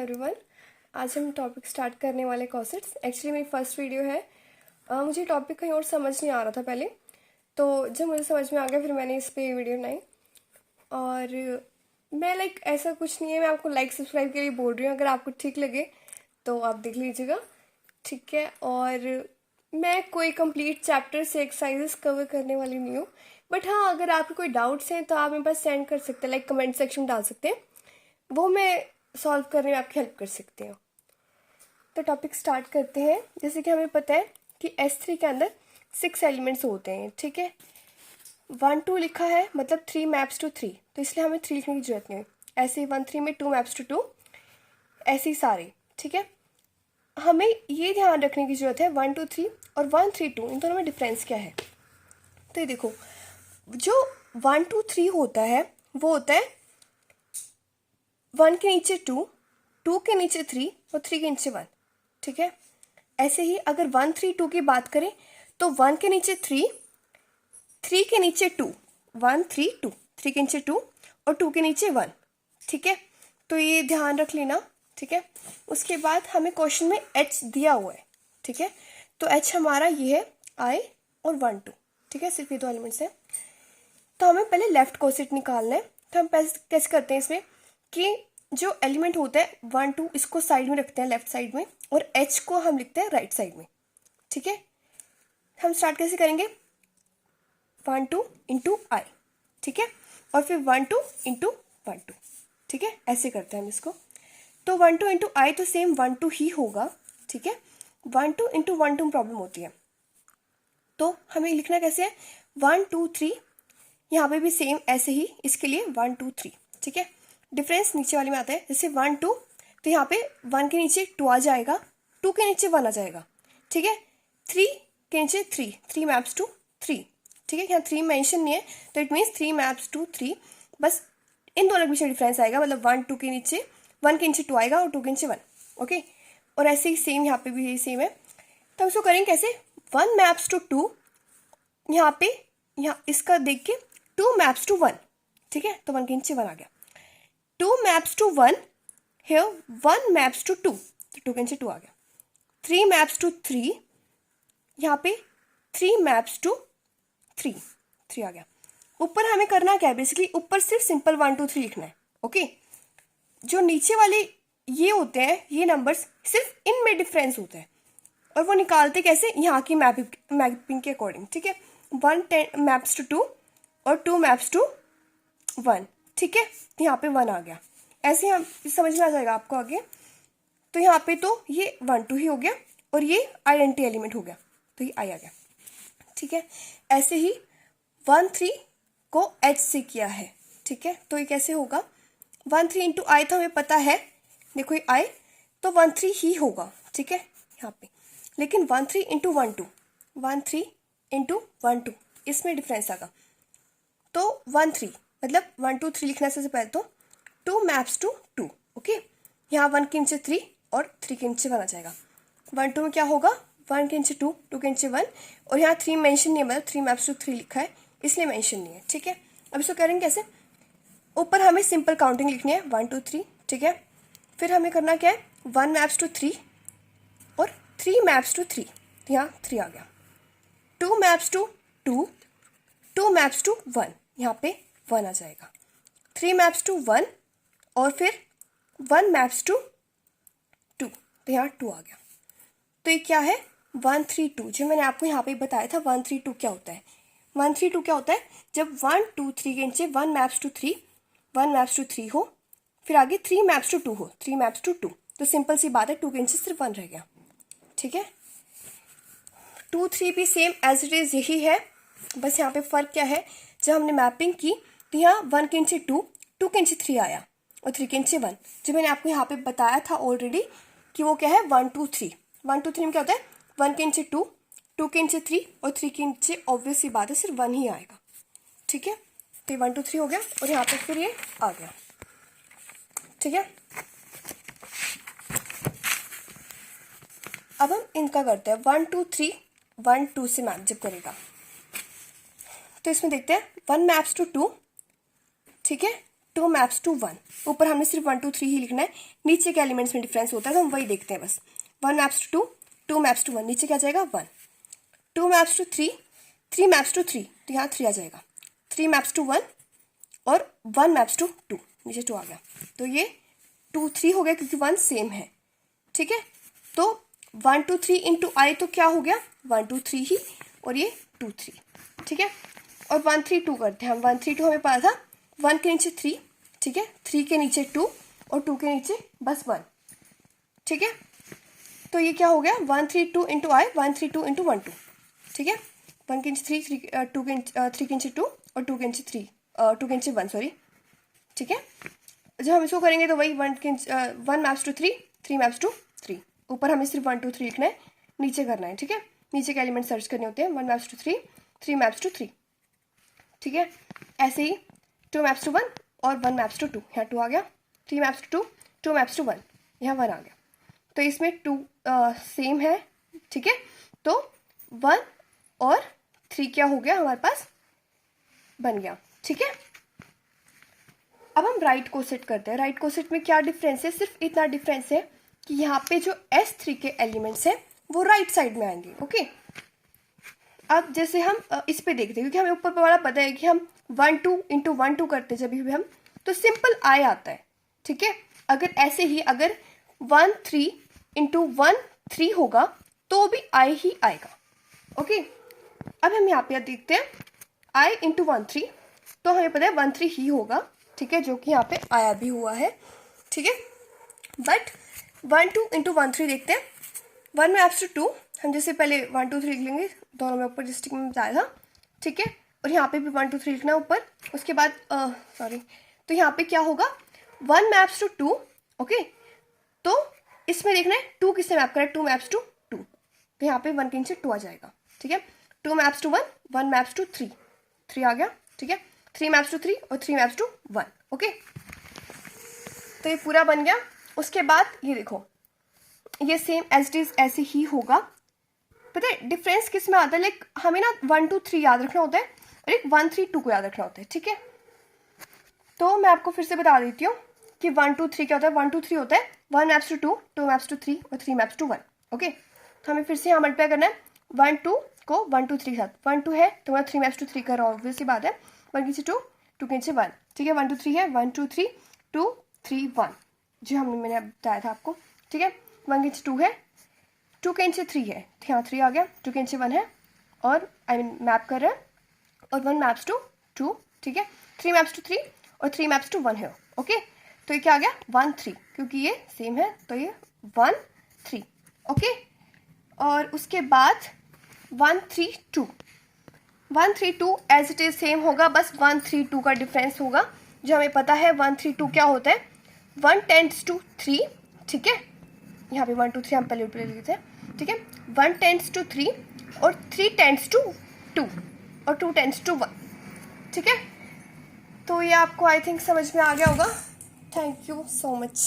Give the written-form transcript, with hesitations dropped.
Everyone. आज हम topic start करने वाले कॉसेट्स। एक्चुअली मेरी फर्स्ट वीडियो है। मुझे टॉपिक कहीं और समझ नहीं आ रहा था पहले, तो जब मुझे समझ में आ गया फिर मैंने इस पे वीडियो बनाई। और मैं ऐसा कुछ नहीं है, मैं आपको लाइक सब्सक्राइब के लिए बोल रही हूँ। अगर आपको ठीक लगे तो आप देख लीजिएगा, ठीक है। और मैं कोई कंप्लीट चैप्टर से एक्सरसाइजेस कवर करने वाली नहीं हूँ, बट हाँ, अगर आपके कोई डाउट्स हैं तो आप मेरे पास सेंड कर सकते हैं, कमेंट सेक्शन डाल सकते हैं, वो मैं सॉल्व करने में आपकी हेल्प कर सकती हूँ। तो टॉपिक स्टार्ट करते हैं। जैसे कि हमें पता है कि S3 के अंदर 6 एलिमेंट्स होते हैं, ठीक है। 1 2 लिखा है, मतलब 3 मैप्स टू 3, तो इसलिए हमें 3 लिखने की जरूरत नहीं है। ऐसे ही 1 3 में 2 मैप्स टू 2, ऐसे ही सारे, ठीक है। हमें ये ध्यान रखने की जरूरत है 1 2 3 और 1 3 2, इन दोनों में डिफरेंस क्या है। तो ये देखो, जो 1 2 3 होता है वो होता है 1 के नीचे 2, 2 के नीचे 3 और 3 के नीचे 1, ठीक है। ऐसे ही अगर 1 3 2 की बात करें तो 1 के नीचे 3, 3 के नीचे 2, 1 3 2, 3 के नीचे 2 और 2 के नीचे 1, ठीक है। तो ये ध्यान रख लेना, ठीक है। उसके बाद हमें क्वेश्चन में H दिया हुआ है, ठीक है। तो H हमारा ये है I और 1 2, ठीक है, सिर्फ ये दो एलिमेंट्स हैं। तो हमें पहले लेफ्ट कोसेट निकालना है। तो हम कैसे करते हैं इसमें कि जो एलिमेंट होता है 1 2, इसको साइड में रखते हैं, लेफ्ट साइड में, और H को हम लिखते हैं राइट साइड में, ठीक है। हम स्टार्ट कैसे करेंगे, 1 2 इंटू I, ठीक है, और फिर 1 2 इंटू 1 2, ठीक है। ऐसे करते हैं हम इसको। तो 1 2 इंटू I तो सेम 1 2 ही होगा, ठीक है। 1 2 इंटू 1 2 प्रॉब्लम होती है, तो हमें लिखना कैसे है, 1 2 3, यहाँ पे भी सेम ऐसे ही, इसके लिए 1 2 3, ठीक है। डिफरेंस नीचे वाले में आता है, जैसे 1 2, तो यहाँ पे 1 के नीचे 2 आ जाएगा, 2 के नीचे 1 आ जाएगा, ठीक है। 3 के नीचे 3, 3 मैप्स टू 3, ठीक है। यहाँ 3 मेंशन नहीं है, तो इट मीन्स 3 मैप्स टू 3, बस इन दोनों के बीच डिफरेंस आएगा, मतलब 1 2 के नीचे 1 के नीचे 2 आएगा और 2 के नीचे 1, ओके। और ऐसे ही सेम यहाँ पे भी यही सेम है। तो हम इसको करेंगे कैसे, 1 मैप्स टू 2, यहाँ पे यहाँ इसका देख के 2 मैप्स टू 1, ठीक है, तो 1 के नीचे 1 आ गया। 2 maps to 1, here 1 maps to 2, तो 2 के नीचे 2 आ गया। 3 मैप्स टू 3, यहाँ पे 3 मैप्स टू 3, 3 आ गया। ऊपर हमें करना क्या है, बेसिकली ऊपर सिर्फ सिंपल 1 2 3 लिखना है, ओके। जो नीचे वाले ये होते हैं, ये नंबर्स, सिर्फ इनमें डिफरेंस होता है, और वो निकालते कैसे, यहाँ की मैपिंग के अकॉर्डिंग, ठीक है। 1 मैप्स टू 2 और 2 मैप्स टू 1, ठीक है। यहाँ पे 1 आ गया, ऐसे हम समझ में आ जाएगा आपको आगे। तो यहाँ पे तो ये 1 2 ही हो गया, और ये आइडेंटिटी एलिमेंट हो गया, तो ये I आ गया, ठीक है। ऐसे ही 1 3 को H से किया है, ठीक है। तो ये कैसे होगा, 1 3 इंटू I तो हमें पता है, देखो ये I, तो 1 3 ही होगा, ठीक है, यहाँ पे। लेकिन 1 3 इंटू 1 2, 1 3 इंटू 1 2, इसमें डिफरेंस आएगा। तो 1 3, मतलब 1 2 3 लिखना सबसे पहले, तो 2 मैप्स टू 2, ओके। यहाँ 1 के नीचे 3 और 3 के नीचे 1 आ जाएगा। 1 2 में क्या होगा, 1 के नीचे 2, 2 के नीचे 1, और यहाँ 3 मेंशन नहीं है, मतलब 3 मैप्स टू 3 लिखा है, इसलिए मेंशन नहीं है, ठीक है। अब इसको करेंगे कैसे, ऊपर हमें सिंपल काउंटिंग लिखनी है 1 2 3, ठीक है। फिर हमें करना क्या है, 1 मैप्स टू 3 और 3 मैप्स टू 3, यहाँ 3 आ गया। 2 मैप्स टू 2, 2 मैप्स टू 1, यहाँ पे 1 आ जाएगा। 3 मैप्स टू 1 और फिर 1 मैप्स टू 2, तो यहाँ 2 आ गया। तो ये क्या है, 1 3 2, जो मैंने आपको यहाँ पे बताया था 1 3 2 क्या होता है। 1 3 2 क्या होता है, जब 1 2 3 के नीचे 1 मैप्स टू 3, 1 मैप्स टू 3 हो, फिर आगे 3 मैप्स टू 2 हो, 3 मैप्स टू 2, तो सिंपल सी बात है, 2 के नीचे सिर्फ 1 रह गया, ठीक है। 2 3 भी सेम एज इट इज यही है, बस यहाँ पे फर्क क्या है, जब हमने मैपिंग की तो यहाँ 1 के नीचे 2, 2 के नीचे 3 आया, और 3 के नीचे 1, जो मैंने आपको यहाँ पे बताया था ऑलरेडी कि वो क्या है, 1 2 3। 1 2 3 में क्या होता है, 1 के नीचे 2, 2 के नीचे 3 और 3 के नीचे ऑब्वियस सी बात है सिर्फ 1 ही आएगा, ठीक है। तो 1 2 3 हो गया, और यहाँ पे फिर ये आ गया, ठीक है। अब हम इनका करते हैं 1 2 3, 1 2 से मैप जब करेगा, तो इसमें देखते हैं 1 मैप्स टू 2, ठीक है, 2 मैप्स टू 1। ऊपर हमने सिर्फ 1 2 3 ही लिखना है, नीचे के एलिमेंट्स में डिफरेंस होता है तो हम वही देखते हैं बस। 1 मैप्स टू 2, 2 मैप्स टू 1, नीचे क्या जाएगा 1। 2 मैप्स टू 3, 3 मैप्स टू 3, तो यहाँ 3 आ जाएगा। 3 मैप्स टू 1 और 1 मैप्स टू 2, नीचे 2 आ गया। तो ये 2 3 हो गया क्योंकि 1 सेम है, ठीक है। तो 1 2 3 इंटू आई तो क्या हो गया 1 2 3 ही, और ये 2 3, ठीक है। और 1 3 2 करते हैं हम। 1 3 2 हमें पता था 1 के नीचे 3, ठीक है, 3 के नीचे 2 और 2 के नीचे बस 1, ठीक है। तो ये क्या हो गया 1 3 2 इंटू आई, 1 3 2 इंटू 1 2, ठीक है। 1 के नीचे 3, 2 के 3 के नीचे 2 और 2 के नीचे 3, 2 के नीचे 1, सॉरी, ठीक है। जब हम इसको करेंगे तो वही 1 मैप्स टू 3, 3 मैप्स टू 3। ऊपर हमें सिर्फ 1 2 3 लिखना है, नीचे करना है, ठीक है। नीचे के एलिमेंट सर्च करने होते हैं। 1 मैप्स टू 3, 3 मैप्स टू 3, ठीक है। ऐसे ही 2 मैप्स टू 1 और 1 मैप्स टू 2, यहाँ 2 आ गया। 3 मैप्स टू 2, 2 मैप्स टू 1, यहाँ 1 आ गया। तो इसमें 2 सेम है, ठीक है। तो 1 और 3 क्या हो गया हमारे पास बन गया, ठीक है। अब हम राइट को सेट करते हैं। राइट को सेट में क्या डिफरेंस है, सिर्फ इतना डिफरेंस है कि यहाँ पे जो S3 के एलिमेंट्स हैं वो राइट साइड में आएंगे, ओके। अब जैसे हम इस पे देखते हैं, क्योंकि हमें ऊपर वाला पता है कि हम 1 2 इंटू 1 2 करते जब भी हम, तो सिंपल आई आता है, ठीक है। अगर ऐसे ही अगर 1 3 इंटू 1 3 होगा तो भी आई ही आएगा, ओके। अब हम यहाँ पे देखते हैं आई इंटू 1 3, तो हमें पता है 1 3 ही होगा, ठीक है, जो कि यहाँ पे आया भी हुआ है, ठीक है। बट 1 2 इंटू 1 3 देखते हैं। 1 मैप्स टू 2, हम जैसे पहले 1 2 3 लिख लेंगे, दोनों में ऊपर डिस्ट्रिक्ट में बताया था, ठीक है। और यहाँ पे भी 1 2 3 लिखना है ऊपर। उसके बाद सॉरी, तो यहाँ पे क्या होगा 1 मैप्स टू 2, ओके। तो इसमें देखना है 2 किससे मैप करें, 2 मैप्स टू 2, तो यहाँ पे 1 के नीचे 2 आ जाएगा, ठीक है। 2 मैप्स टू 1, 1 मैप्स टू 3, 3 आ गया, ठीक है। 3 मैप्स टू 3 और 3 मैप्स टू 1, ओके। तो ये पूरा बन गया। उसके बाद ये देखो, ये सेम एज इट इज ऐसे ही होगा। पता है डिफरेंस किस में आता है, लाइक हमें ना 1 2 3 याद रखना होता है और एक 1 3 2 को याद रखना होता है, ठीक है। तो मैं आपको फिर से बता देती हूँ कि 1 2 3 क्या होता है। 1 2 3 होता है 1 मैप्स टू 2, 2 मैप्स टू 3 और 3 मैप्स टू 1, ओके। तो हमें फिर से यहाँ मल्टीप्लाई करना है 1 2 को 1 2 3 के साथ। 1 2 है तो 3 मैप्स टू 3 कर रहा हूँ, ऑब्वियस सी बात है। 1 के नीचे 2, 2 के नीचे 1, ठीक है। 1 2 3 है, 1 2 3 2 3 1, जो मैंने बताया था आपको, ठीक है। 1 के नीचे 2 है, 2 के नीचे 3 है, तो यहाँ 3 आ गया। 2 के नीचे 1 है और आई मीन मैप कर रहे हैं, और 1 मैप्स टू 2, ठीक है। 3 मैप्स टू 3 और 3 मैप्स टू 1 है, ओके। तो ये क्या आ गया 1 3, क्योंकि ये सेम है तो ये 1 3, ओके। और उसके बाद 1 3 2, 1 3 2 एज इट इज सेम होगा, बस 1 3 2 का डिफरेंस होगा। जो हमें पता है 1 3 2 क्या होता है, 1 टेंड्स टू 3, ठीक है। यहाँ पे 1 2 3 हम पहले ऊपर लिखते हैं, ठीक है। 1 टेंड्स टू 3 और 3 टेंड्स टू 2 और 2 टेंड्स टू 1, ठीक है। तो ये आपको आई थिंक समझ में आ गया होगा। Thank you so much.